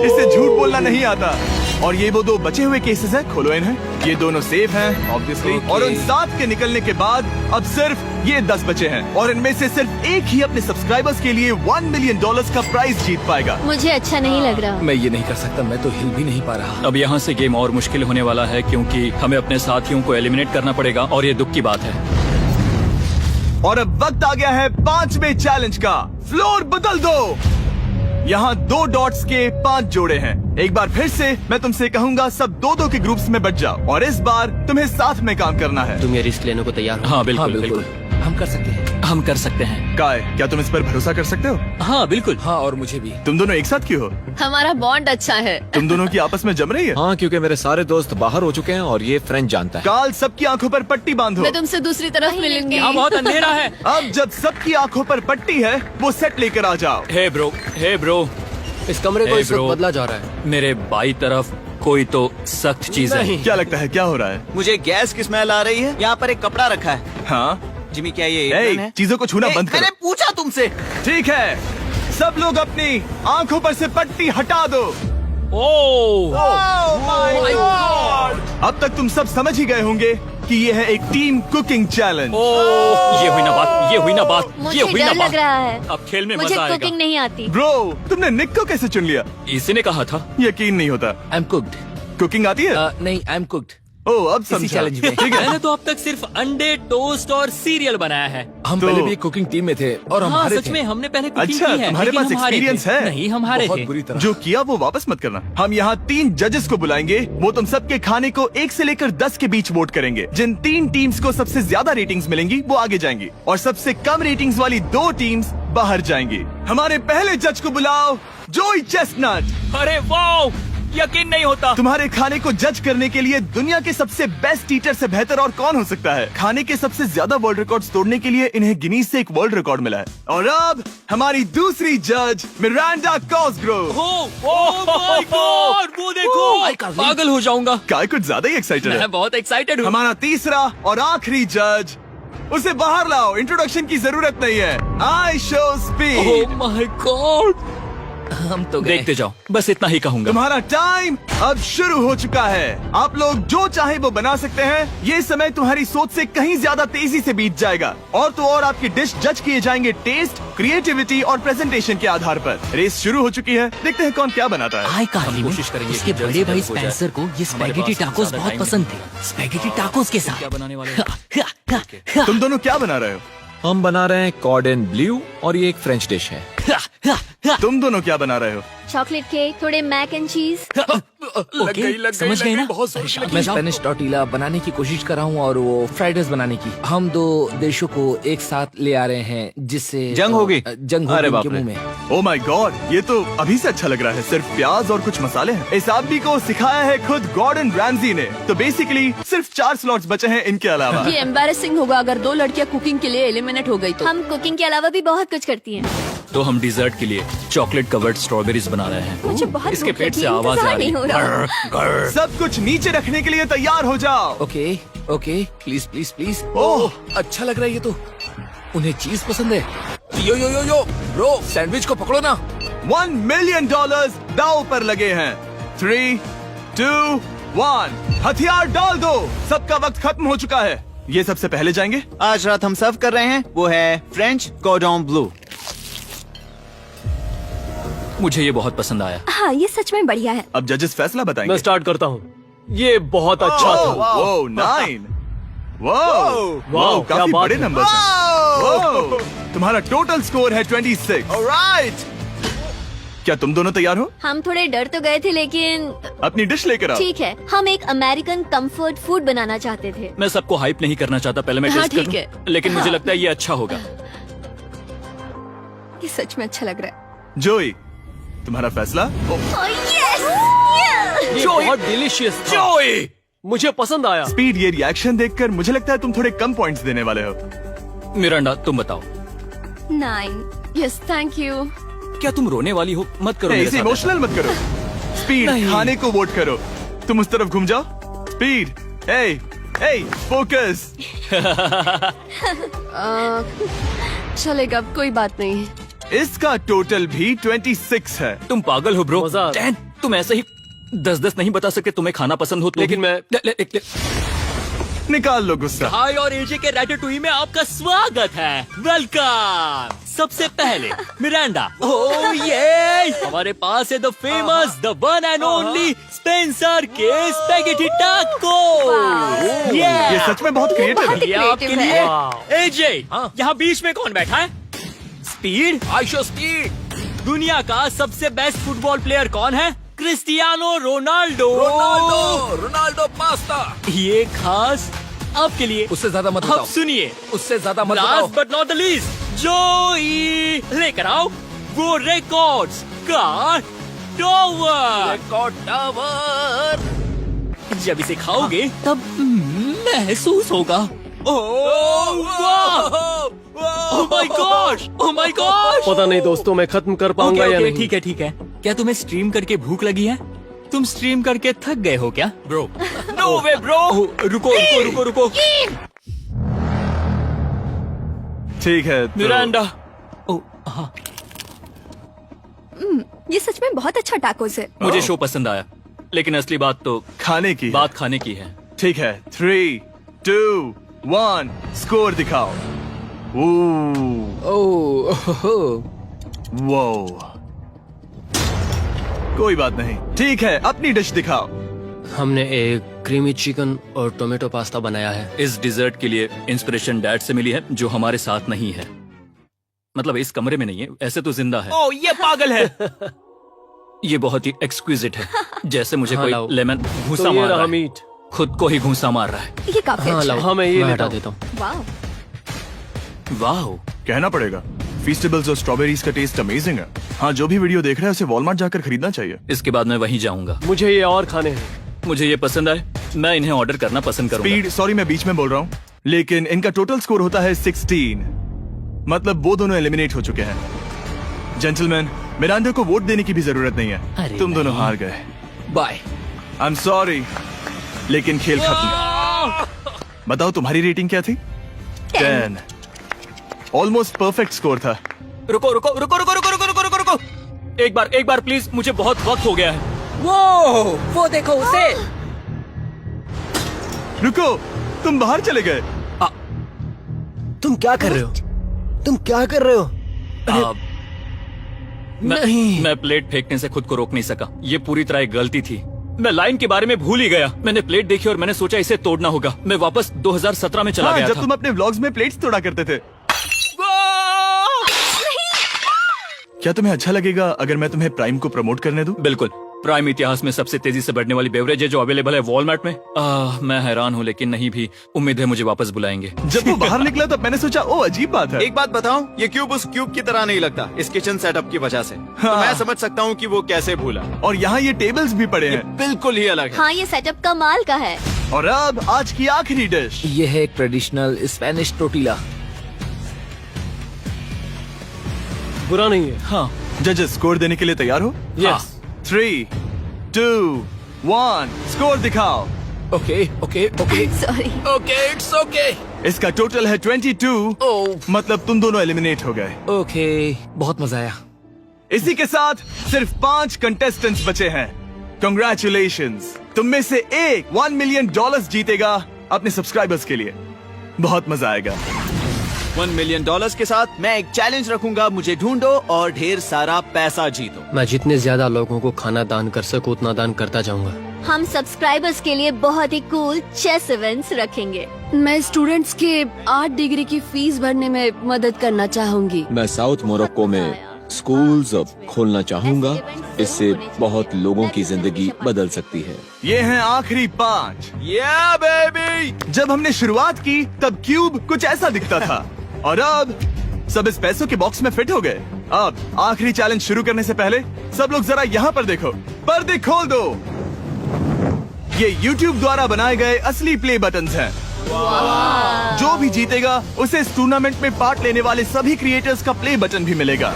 इसे झूठ बोलना नहीं आता। और ये वो 2 बचे हुए केसेस हैं, खोलो इन्हें। ये दोनों सेफ हैं ऑब्वियसली। और उन 7 के निकलने के बाद अब सिर्फ ये 10 बचे हैं, और इनमें से सिर्फ एक ही अपने सब्सक्राइबर्स के लिए $1 मिलियन का प्राइज जीत पाएगा। मुझे अच्छा नहीं लग रहा। मैं ये नहीं कर सकता, मैं तो हिल भी नहीं पा रहा। अब यहाँ से गेम और मुश्किल होने वाला है, क्योंकि हमें अपने साथियों को एलिमिनेट करना पड़ेगा, और ये दुख की बात है। और अब वक्त आ गया है 5वें चैलेंज का। फ्लोर बदल दो। यहाँ 2 डॉट्स के 5 जोड़े हैं। एक बार फिर से मैं तुमसे कहूँगा, सब 2-2 के ग्रुप्स में बट जाओ और इस बार तुम्हें साथ में काम करना है। तुम ये रिस्क लेने को तैयार हो? हाँ बिल्कुल बिल्कुल हम कर सकते हैं। हम कर सकते हैं। काय, क्या तुम इस पर भरोसा कर सकते हो? हाँ बिल्कुल। हाँ, और मुझे भी। तुम दोनों एक साथ क्यों हो? हमारा बॉन्ड अच्छा है। तुम दोनों की आपस में जम रही है? हाँ, क्योंकि मेरे सारे दोस्त बाहर हो चुके हैं और ये फ्रेंड जानता है। काल, सबकी आंखों पर पट्टी बांधो। मैं तुमसे दूसरी तरफ मिलूंगी। यहाँ बहुत अंधेरा है। अब जब सबकी आंखों पर पट्टी है, वो सेट लेकर आ जाओ। हे ब्रो, इस कमरे को Hey, इस वक्त bro. बदला जा रहा है। मेरे बाई तरफ कोई तो सख्त चीज है। क्या लगता है क्या हो रहा है? मुझे गैस की स्मेल आ रही है। यहाँ पर एक कपड़ा रखा है। हाँ, जिमी, क्या ये ए, एप्रन है? चीजों को छूना बंद मैंने करो। पूछा तुमसे। ठीक है, सब लोग अपनी आंखों पर से पट्टी हटा दो। ओह अब तक तुम सब समझ ही गए होंगे कि ये है एक टीम कुकिंग चैलेंज। ये हुई ना बात, ये हुई ना बात, मुझे ये हुई ना डर लग बात। रहा है। अब खेल में मुझे मजा आएगा। कुकिंग नहीं आती। ब्रो, तुमने निक को कैसे चुन लिया? इसी ने कहा था। यकीन नहीं होता। I am cooked. कुकिंग आती है? नहीं, आई एम कुक्ड। ओ, अब समझा। चैलेंज में। ठीक है। मैंने तो अब तक सिर्फ अंडे, टोस्ट और सीरियल बनाया है। हम तो- पहले भी कुकिंग टीम में थे और हम हाँ हारे सच थे। में हमने पहले कुकिंग अच्छा, की है। तुम्हारे लेकिन पास हम हारे experience थे। है? नहीं, हम हारे बहुत थे। बुरी तरह। जो किया वो वापस मत करना। हम यहाँ 3 जजेस को बुलाएंगे। वो तुम सबके खाने को 1 से लेकर 10 के बीच वोट करेंगे। जिन 3 टीम्स को सबसे ज्यादा रेटिंग्स मिलेंगी वो आगे जाएंगी और सबसे कम रेटिंग्स वाली 2 टीम्स बाहर जाएंगी। हमारे पहले जज को बुलाओ, जोई चेस्टनट। अरे वाह, यकीन नहीं होता। तुम्हारे खाने को जज करने के लिए दुनिया के सबसे बेस्ट ईटर से बेहतर और कौन हो सकता है? खाने के सबसे ज्यादा वर्ल्ड रिकॉर्ड्स तोड़ने के लिए इन्हें गिनीज से एक वर्ल्ड रिकॉर्ड मिला है। और अब हमारी दूसरी जज मिरांडा कॉसग्रोव। माय गॉड, वो देखो, पागल हो जाऊंगा। काय कुछ ज्यादा ही एक्साइटेड है। मैं बहुत एक्साइटेड हूँ। हमारा तीसरा और आखिरी जज, उसे बाहर लाओ। इंट्रोडक्शन की जरूरत नहीं है। I show speed. Oh my God, हम तो गए। देखते जाओ, बस इतना ही कहूंगा। तुम्हारा टाइम अब शुरू हो चुका है। आप लोग जो चाहे वो बना सकते हैं। ये समय तुम्हारी सोच से कहीं ज्यादा तेजी से बीत जाएगा। और तो और आपकी डिश जज किए जाएंगे टेस्ट, क्रिएटिविटी और प्रेजेंटेशन के आधार पर। रेस शुरू हो चुकी है। देखते हैं कौन क्या बनाता है। हाय कार्ली, कोशिश करेंगे उसके कि बड़े जल्द भाई से जल्द हो जाए। स्पेंसर को ये हमारे स्पैगेटी पास टाकोस ज्यादा बहुत टाइम पसंद थे। स्पैगेटी टाकोस के क्या बनाने वाले हो? साथ। तुम दोनों क्या बना रहे हो? हम बना रहे हैं कॉर्डन ब्लू और ये एक फ्रेंच डिश है। तुम दोनों क्या बना रहे हो? चॉकलेट केक, थोड़े मैक एंड चीज। ओके, समझ गए ना? मैं स्पेनिश टॉर्टिला बनाने की कोशिश कर रहा हूँ और वो फ्राइड राइस बनाने की। हम 2 देशों को एक साथ ले आ रहे हैं जिससे जंग होगी? जंग अरे होगी बाप उनके रे। मुंह में। ओ माय गॉड, ये तो अभी से अच्छा लग रहा है। सिर्फ प्याज और कुछ मसाले हैं। इस आदमी को सिखाया है खुद गॉर्डन रैमजी ने। तो बेसिकली सिर्फ 4 स्लॉट्स बचे हैं इनके अलावा। ये एम्बैरेसिंग होगा अगर 2 लड़कियां कुकिंग के लिए एलिमिनेट हो गई तो। हम कुकिंग के अलावा भी बहुत कुछ करती हैं। तो हम डिजर्ट के लिए चॉकलेट कवर्ड स्ट्रॉबेरीज बना रहे हैं। मुझे बहुत इसके भूख पेट लगी से है, आवाज आ इंतजार रही नहीं हो रहा। है। सब कुछ नीचे रखने के लिए तैयार हो जाओ। Okay okay, please please please. Oh, अच्छा लग रहा है ये तो। उन्हें चीज पसंद है। यो यो यो यो ब्रो, सैंडविच को पकड़ो ना। $1 मिलियन दांव पर लगे हैं। 3, 2, 1, हथियार डाल दो। सबका वक्त खत्म हो चुका है। ये सबसे पहले जाएंगे। आज रात हम सर्व कर रहे हैं वो है फ्रेंच कॉर्डन ब्लू। मुझे ये बहुत पसंद आया। हाँ, ये सच में बढ़िया है। अब जजेस फैसला बताएंगे। मैं स्टार्ट करता हूँ। ये बहुत अच्छा था। वो 9। वाओ, क्या काफी बात बड़े है। नंबर हैं। तुम्हारा टोटल स्कोर है 26। ऑलराइट। क्या तुम दोनों तैयार हो? हम थोड़े डर तो गए थे लेकिन अपनी डिश लेकर आओ। ठीक है। हम एक अमेरिकन कंफर्ट फूड बनाना चाहते थे। मैं सबको हाइप नहीं करना चाहता, पहले मैं हाँ, टेस्ट ठीक करूं। लेकिन मुझे लगता है ये अच्छा होगा। ये सच में अच्छा लग रहा है। जोई, तुम्हारा फैसला? ये बहुत डिलीशियस था। मुझे पसंद आया। स्पीड, ये रिएक्शन देखकर मुझे लगता है तुम थोड़े कम पॉइंट्स देने वाले हो। मिरांडा, तुम बताओ। 9। Yes, thank you. क्या तुम रोने वाली हो? मत करो मेरे इसे साथ इमोशनल मत करो। स्पीड, खाने को वोट करो। तुम उस तरफ घूम जाओ। स्पीड, ए, फोकस। चलेगा, कोई बात नहीं। इसका टोटल भी 26 है। ऐसा। तुम पागल हो ब्रो। मजा आ रहा है। डैन, तुम ऐसे ही 10-10 नहीं बता सकते तुम्हें खाना पसंद हो तो लेकिन भी। मैं- निकाल लो गुस्सा। हाय और एजे के रैटाटुई में आपका स्वागत है। वेलकम। सबसे पहले मिरांडा। ओह ये हमारे पास है the famous, the one and only Spencer के स्पैगेटी टाको। ये सच में बहुत क्रिएटिव है। ये आपके creative लिए। एजे, यहाँ बीच में कौन बैठा है? स्पीड। I show speed. दुनिया का सबसे बेस्ट फुटबॉल प्लेयर कौन है? Cristiano Ronaldo. Ronaldo pasta. ये खास आपके लिए। उससे ज्यादा मत अब बताओ। सुनिए, उससे ज्यादा मत बताओ। Last but not the least, जोई लेकर आओ वो रिकॉर्ड्स का टॉवर। Record tower. जब इसे खाओगे तब महसूस होगा। Oh my gosh, oh my gosh. पता नहीं दोस्तों, मैं खत्म कर पाऊंगा या नहीं। ठीक है ठीक है। क्या तुम्हें स्ट्रीम करके भूख लगी है? तुम स्ट्रीम करके थक गए हो क्या? Bro, no way bro. रुको रुको रुको रुको। ठीक है तो... मिरांडा। ओह हाँ, ये सच में बहुत अच्छा टाकोस है। मुझे शो पसंद आया, लेकिन असली बात तो खाने की है। बात खाने की है। ठीक है, 3, 2, 1 स्कोर दिखाओ। वो कोई बात नहीं। ठीक है, अपनी डिश दिखाओ। हमने एक क्रीमी चिकन और टोमेटो पास्ता बनाया है। इस डिजर्ट के लिए इंस्पिरेशन डैड से मिली है, जो हमारे साथ नहीं है। मतलब इस कमरे में नहीं है, ऐसे तो जिंदा है। ओह ये पागल है। ये बहुत ही एक्सक्विजिट है, जैसे मुझे हाँ, कोई लाओ। लेमन घूसा तो ये मार रहा रहा है। मीट। खुद को ही घूसा मार रहा है। ये काफी हाँ अच्छा लाओ, है। हाँ मैं ये मैं हटा हटा देता हूँ। वाह। वाह, कहना पड़ेगा, फीस्टेबल्स और स्ट्रॉबेरीज का टेस्ट अमेजिंग है। हाँ, जो भी वीडियो देख रहा है उसे वॉलमार्ट जाकर खरीदना चाहिए। इसके बाद मैं वहीं जाऊंगा। मुझे ये और खाने हैं। मुझे ये पसंद आए, मैं इन्हें ऑर्डर करना पसंद करूंगा। स्पीड, सॉरी मैं बीच में बोल रहा हूँ, लेकिन इनका टोटल स्कोर होता है 16। मतलब वो दोनों एलिमिनेट हो चुके हैं। जेंटलमैन, मिरांडा को वोट देने की भी जरूरत नहीं है। तुम दोनों हार गए। बाय। आई एम सॉरी, लेकिन खेल खत्म। बताओ तुम्हारी रेटिंग क्या थी? 10। ऑलमोस्ट परफेक्ट स्कोर था। रुको रुको रुको रुको रुको रुको रुको रुको रुको। एक बार प्लीज, मुझे बहुत वक्त हो गया है। वो देखो उसे। रुको, तुम बाहर चले गए। तुम क्या कर रहे हो? तुम क्या कर रहे हो? मैं प्लेट फेंकने से खुद को रोक नहीं सका। ये पूरी तरह एक गलती थी। मैं लाइन के बारे में भूल ही गया। मैंने प्लेट देखी और मैंने सोचा इसे तोड़ना होगा। मैं वापस 2017 में चला हाँ, गया जब था। तुम अपने व्लॉग्स में प्लेट्स तोड़ा करते थे। क्या तुम्हें अच्छा लगेगा अगर मैं तुम्हें प्राइम को प्रमोट करने दूं? बिल्कुल। प्राइम इतिहास में सबसे तेजी से बढ़ने वाली बेवरेज है जो अवेलेबल है वॉलमार्ट में। मैं हैरान हूँ, लेकिन नहीं भी। उम्मीद है मुझे वापस बुलाएंगे। जब वो बाहर निकला तब मैंने सोचा ओ अजीब बात है। एक बात बताऊं, ये क्यूब उस क्यूब की तरह नहीं लगता इस किचन सेटअप की वजह से। तो मैं समझ सकता हूँ कि वो कैसे भूला। और यहाँ ये टेबल्स भी पड़े हैं। बिल्कुल ही अलग है। हाँ, ये सेटअप कमाल का है। और अब आज की आखिरी डिश। ये है एक ट्रेडिशनल स्पेनिश टोटीला। बुरा नहीं है। हाँ, जजेस स्कोर देने के लिए तैयार हो? यस। 3, 2, 1 स्कोर दिखाओ। Okay okay okay sorry. Okay, it's okay. इसका टोटल है 22। मतलब तुम दोनों एलिमिनेट हो गए। ओके, बहुत मजा आया। इसी के साथ सिर्फ 5 कंटेस्टेंट्स बचे हैं। कंग्रेचुलेशंस, तुम में से एक $1 मिलियन जीतेगा अपने सब्सक्राइबर्स के लिए। बहुत मजा आएगा। $1 मिलियन के साथ मैं एक चैलेंज रखूंगा, मुझे ढूंढो और ढेर सारा पैसा जीतो। मैं जितने ज्यादा लोगों को खाना दान कर सकूं उतना दान करता जाऊंगा। हम सब्सक्राइबर्स के लिए बहुत ही कूल चेस इवेंट्स रखेंगे। मैं स्टूडेंट्स के 8 डिग्री की फीस भरने में मदद करना चाहूंगी। मैं साउथ मोरक्को में स्कूल्स खोलना चाहूंगा। इससे बहुत लोगों की जिंदगी बदल सकती है। ये हैं आखिरी 5। या बेबी। जब हमने शुरुआत की तब क्यूब कुछ ऐसा दिखता था और अब सब इस पैसों के बॉक्स में फिट हो गए। अब आखिरी चैलेंज शुरू करने से पहले सब लोग जरा यहाँ पर देखो। पर्दे खोल दो। ये YouTube द्वारा बनाए गए असली प्ले बटन्स हैं। जो भी जीतेगा उसे इस टूर्नामेंट में पार्ट लेने वाले सभी क्रिएटर्स का प्ले बटन भी मिलेगा।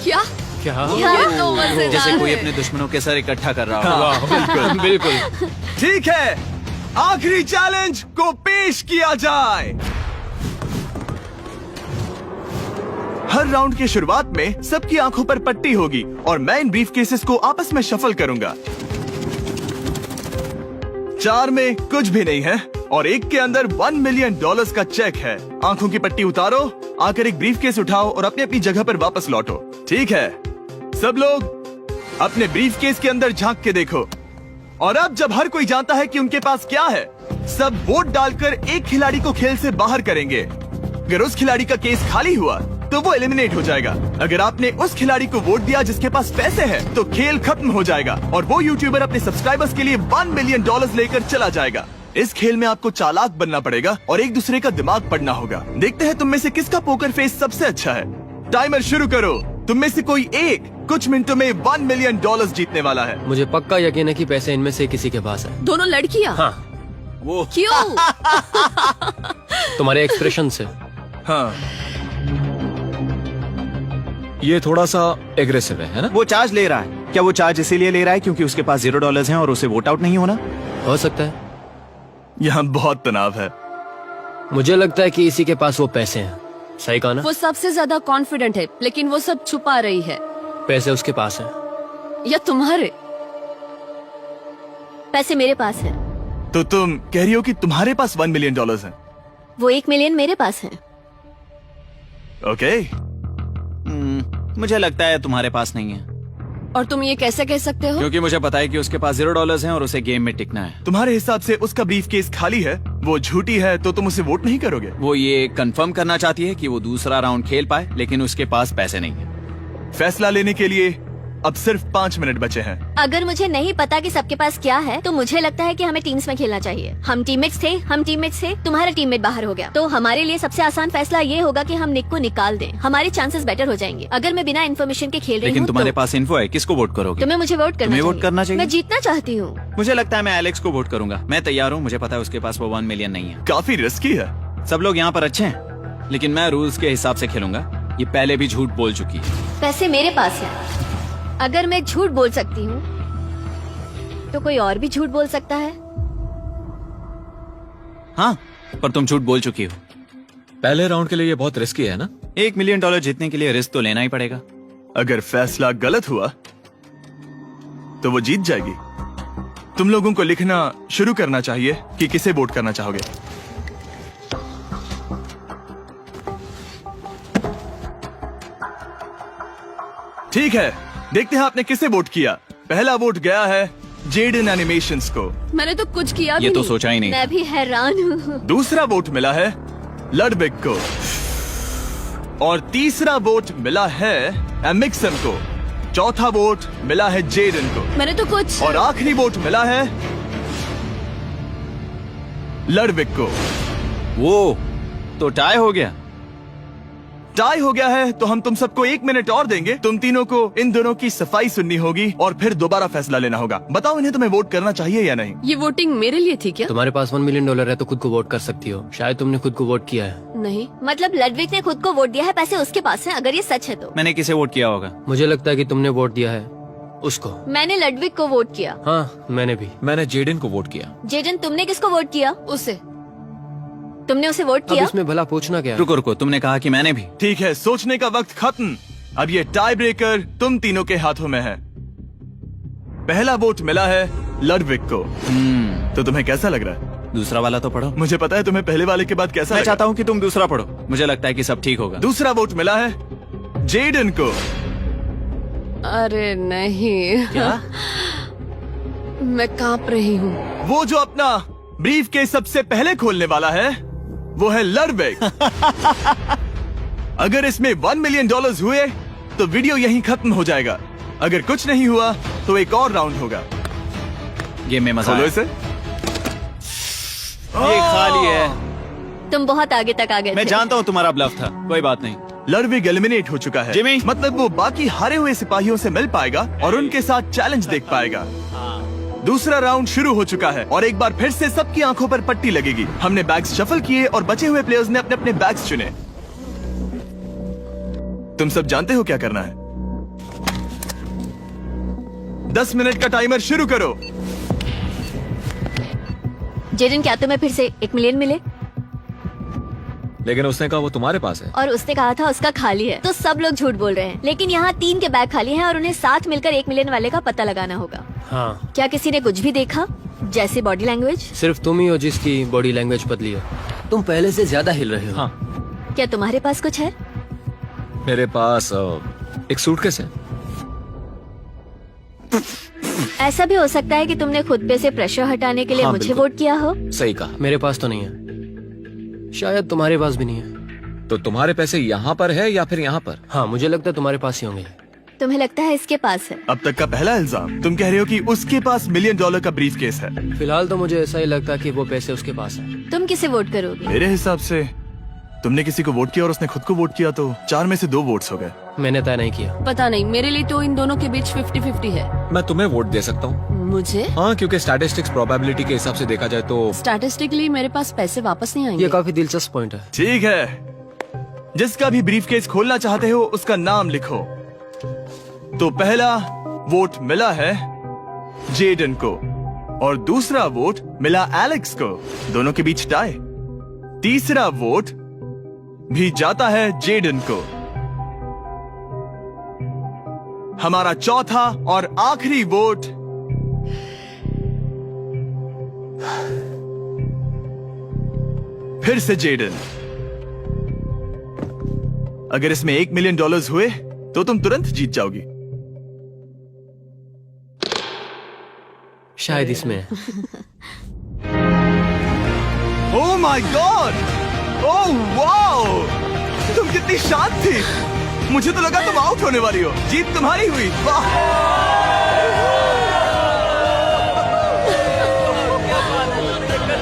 क्या? क्या? ये तो मजेदार जैसे कोई है। अपने दुश्मनों के सर इकट्ठा कर रहा हो। हाँ, बिल्कुल। बिल्कुल। ठीक है, आखिरी चैलेंज को पेश किया जाए। हर राउंड की शुरुआत में सबकी आंखों पर पट्टी होगी और मैं इन ब्रीफ केसेस को आपस में शफल करूंगा। 4 में कुछ भी नहीं है और एक के अंदर $1 मिलियन का चेक है। आंखों की पट्टी उतारो, आकर एक ब्रीफ केस उठाओ और अपनी अपनी जगह पर वापस लौटो। ठीक है, सब लोग अपने ब्रीफ केस के अंदर झांक के देखो। और अब जब हर कोई जानता है कि उनके पास क्या है, सब वोट डालकर एक खिलाड़ी को खेल से बाहर करेंगे। अगर उस खिलाड़ी का केस खाली हुआ तो वो एलिमिनेट हो जाएगा। अगर आपने उस खिलाड़ी को वोट दिया जिसके पास पैसे हैं, तो खेल खत्म हो जाएगा और वो यूट्यूबर अपने सब्सक्राइबर्स के लिए $1 मिलियन लेकर चला जाएगा। इस खेल में आपको चालाक बनना पड़ेगा और एक दूसरे का दिमाग पढ़ना होगा। देखते हैं तुम में से किसका पोकर फेस सबसे अच्छा है। टाइमर शुरू करो। तुम में से कोई एक कुछ मिनटों में $1 मिलियन जीतने वाला है। मुझे पक्का यकीन है कि पैसे इनमें से किसी के पास है। दोनों लड़कियाँ? हाँ। वो क्यों? तुम्हारे एक्सप्रेशन से। हाँ, ये थोड़ा सा एग्रेसिव है ना? वो चार्ज ले रहा है। क्या वो चार्ज इसीलिए ले रहा है क्योंकि उसके पास $0 हैं और उसे वोट आउट नहीं होना? हो सकता है। यहाँ बहुत तनाव है। मुझे लगता है कि इसी के पास वो पैसे हैं। सही कहा ना? वो सबसे ज्यादा कॉन्फिडेंट है, लेकिन वो सब छुपा रही है। पैसे उसके पास हैं। या तुम्हारे? पैसे मेरे पास है। तो तुम कह रही हो कि तुम्हारे पास $1 मिलियन है? वो 1 मिलियन मेरे पास है। ओके। मुझे लगता है तुम्हारे पास नहीं है, और तुम ये कैसे कह सकते हो? क्योंकि मुझे पता है कि उसके पास $0 हैं और उसे गेम में टिकना है। तुम्हारे हिसाब से उसका ब्रीफ केस खाली है, वो झूठी है, तो तुम उसे वोट नहीं करोगे? वो ये कंफर्म करना चाहती है कि वो दूसरा राउंड खेल पाए, लेकिन उसके पास पैसे नहीं है। फैसला लेने के लिए अब सिर्फ 5 मिनट बचे हैं। अगर मुझे नहीं पता कि सबके पास क्या है, तो मुझे लगता है कि हमें टीम्स में खेलना चाहिए। हम टीममेट्स थे, तुम्हारा टीममेट बाहर हो गया, तो हमारे लिए सबसे आसान फैसला ये होगा कि हम निक को निकाल दें। हमारे चांसेस बेटर हो जाएंगे। अगर मैं बिना इन्फॉर्मेशन के खेल रही लेकिन हूँ, तुम्हारे तो पास इन्फो है, किसको वोट करोगे? तुम्हें मुझे वोट तुम्हें वोट करना चाहिए। मैं जीतना चाहती हूँ। मुझे लगता है मैं एलेक्स को वोट करूंगा। मैं तैयार हूँ। मुझे पता है उसके पास वो 1 मिलियन नहीं है। काफी रिस्की है। सब लोग यहाँ पर अच्छे हैं, लेकिन मैं रूल्स के हिसाब से खेलूंगा। ये पहले भी झूठ बोल चुकी है। पैसे मेरे पास है। अगर मैं झूठ बोल सकती हूँ, तो कोई और भी झूठ बोल सकता है। हाँ, पर तुम झूठ बोल चुकी हो। पहले राउंड के लिए ये बहुत रिस्की है ना? $1 मिलियन जीतने के लिए रिस्क तो लेना ही पड़ेगा। अगर फैसला गलत हुआ, तो वो जीत जाएगी। तुम लोगों को लिखना शुरू करना चाहिए कि किसे वोट करना चाहोगे। ठीक है, देखते हैं आपने किसे वोट किया। पहला वोट गया है जेडन एनिमेशंस को। मैंने तो कुछ किया भी ये तो नहीं। सोचा ही नहीं। मैं भी हैरान हूँ। दूसरा वोट मिला है लडविक को और तीसरा वोट मिला है एमिक्सन को। चौथा वोट मिला है जेडन को मैंने तो कुछ। और आखिरी वोट मिला है लडविक को। वो तो टाई हो गया। टाई हो गया है तो हम तुम सबको 1 मिनट और देंगे। तुम तीनों को इन दोनों की सफाई सुननी होगी और फिर दोबारा फैसला लेना होगा। बताओ इन्हें तुम्हें वोट करना चाहिए या नहीं। ये वोटिंग मेरे लिए थी क्या? तुम्हारे पास $1 मिलियन है तो खुद को वोट कर सकती हो। शायद तुमने खुद को वोट किया है। नहीं। मतलब लडविक ने खुद को वोट दिया है, पैसे उसके पास हैं। अगर ये सच है तो मैंने किसे वोट किया होगा? मुझे लगता है कि तुमने वोट दिया है उसको। मैंने लडविक को वोट किया। हाँ, मैंने भी। मैंने जेडन को वोट किया। जेडन, तुमने किसको वोट किया? उसे। तुमने उसे वोट अब किया? इसमें भला पूछना क्या? रुको रुको, तुमने कहा कि मैंने भी। ठीक है, सोचने का वक्त खत्म। अब ये टाई ब्रेकर तुम तीनों के हाथों में है। पहला वोट मिला है लडविक को। तो तुम्हें कैसा लग रहा है? दूसरा वाला तो पढ़ो। मुझे पता है तुम्हें पहले वाले के बाद कैसा मैं लगा। चाहता हूँ कि तुम दूसरा पढ़ो। मुझे लगता है कि सब ठीक होगा। दूसरा वोट मिला है जेडन को। अरे नहीं। क्या? मैं कांप रही हूँ। वो जो अपना ब्रीफ के सबसे पहले खोलने वाला है, वो है लडविक। अगर इसमें $1 मिलियन हुए तो वीडियो यहीं खत्म हो जाएगा। अगर कुछ नहीं हुआ तो एक और राउंड होगा। गेम में मजा खोलो आया। इसे। ये खाली है। तुम बहुत आगे तक आ गए मैं थे। जानता हूँ तुम्हारा ब्लफ था, कोई बात नहीं। लडविक एलिमिनेट हो चुका है। जिमी। मतलब वो बाकी हारे हुए सिपाहियों से मिल पाएगा और उनके साथ चैलेंज देख पाएगा। दूसरा राउंड शुरू हो चुका है और एक बार फिर से सबकी आंखों पर पट्टी लगेगी। हमने बैग्स शफल किए और बचे हुए प्लेयर्स ने अपने अपने बैग्स चुने। तुम सब जानते हो क्या करना है। 10 मिनट का टाइमर शुरू करो। जेडन, क्या तुम्हें फिर से 1 मिलियन मिले? लेकिन उसने कहा वो तुम्हारे पास है। और उसने कहा था उसका खाली है। तो सब लोग झूठ बोल रहे हैं। लेकिन यहाँ 3 के बैग खाली हैं और उन्हें साथ मिलकर 1 मिलियन वाले का पता लगाना होगा। हाँ। क्या किसी ने कुछ भी देखा, जैसे बॉडी लैंग्वेज? सिर्फ तुम ही हो जिसकी बॉडी लैंग्वेज बदली है। तुम पहले से ज्यादा हिल रहे हो। हाँ। क्या तुम्हारे पास कुछ है? मेरे पास एक सूटकेस है। ऐसा भी हो सकता है कि तुमने खुद पे से प्रेशर हटाने के लिए हाँ, मुझे बिल्कुल। वोट किया हो। सही कहा। मेरे पास तो नहीं है। शायद तुम्हारे पास भी नहीं है। तो तुम्हारे पैसे यहाँ पर है या फिर यहाँ पर? हाँ, मुझे लगता है तुम्हारे पास ही होंगे। तुम्हें लगता है इसके पास है? अब तक का पहला इल्जाम। तुम कह रहे हो कि उसके पास $1 मिलियन का ब्रीफ केस है। फिलहाल तो मुझे ऐसा ही लगता है कि वो पैसे उसके पास हैं। तुम किसे वोट करोगे? मेरे हिसाब से तुमने किसी को वोट किया और उसने खुद को वोट किया, तो 4 में से 2 वोट्स हो गए। मैंने तय नहीं किया। पता नहीं, मेरे लिए तो इन दोनों के बीच 50-50 है। मैं तुम्हें वोट दे सकता हूँ। मुझे? हाँ, क्योंकि स्टैटिस्टिक्स प्रोबेबिलिटी के हिसाब से देखा जाए तो स्टैटिस्टिकली मेरे पास पैसे वापस नहीं आएंगे। ये काफी दिलचस्प पॉइंट है। ठीक है, जिसका भी ब्रीफ केस खोलना चाहते हो उसका नाम लिखो। तो पहला वोट मिला है जेडन को और दूसरा वोट मिला एलेक्स को। दोनों के बीच टाई। तीसरा वोट भी जाता है जेडन को। हमारा चौथा और आखिरी वोट फिर से जेडन। अगर इसमें $1 मिलियन हुए तो तुम तुरंत जीत जाओगी। शायद इसमें है। Oh my God! Oh wow! तुम कितनी शांत थी। मुझे तो लगा तुम आउट होने वाली हो। जीत तुम्हारी हुई। वाह!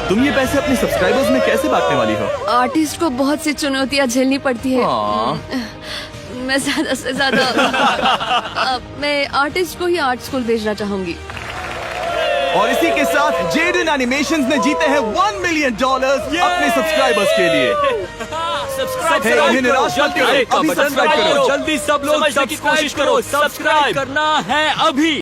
तुम ये पैसे अपने सब्सक्राइबर्स में कैसे बांटने वाली हो? आर्टिस्ट को बहुत सी चुनौतियाँ झेलनी पड़ती है। मैं ज्यादा से ज्यादा मैं आर्टिस्ट को ही आर्ट स्कूल भेजना चाहूंगी। और इसी के साथ जेडन एनिमेशंस ने जीते हैं $1 मिलियन अपने सब्सक्राइबर्स के लिए। सब्सक्राइब इन्हें निराश मत करो, अभी सब्सक्राइब करो। जल्दी सब लोग कोशिश करो, सब्सक्राइब करना है अभी।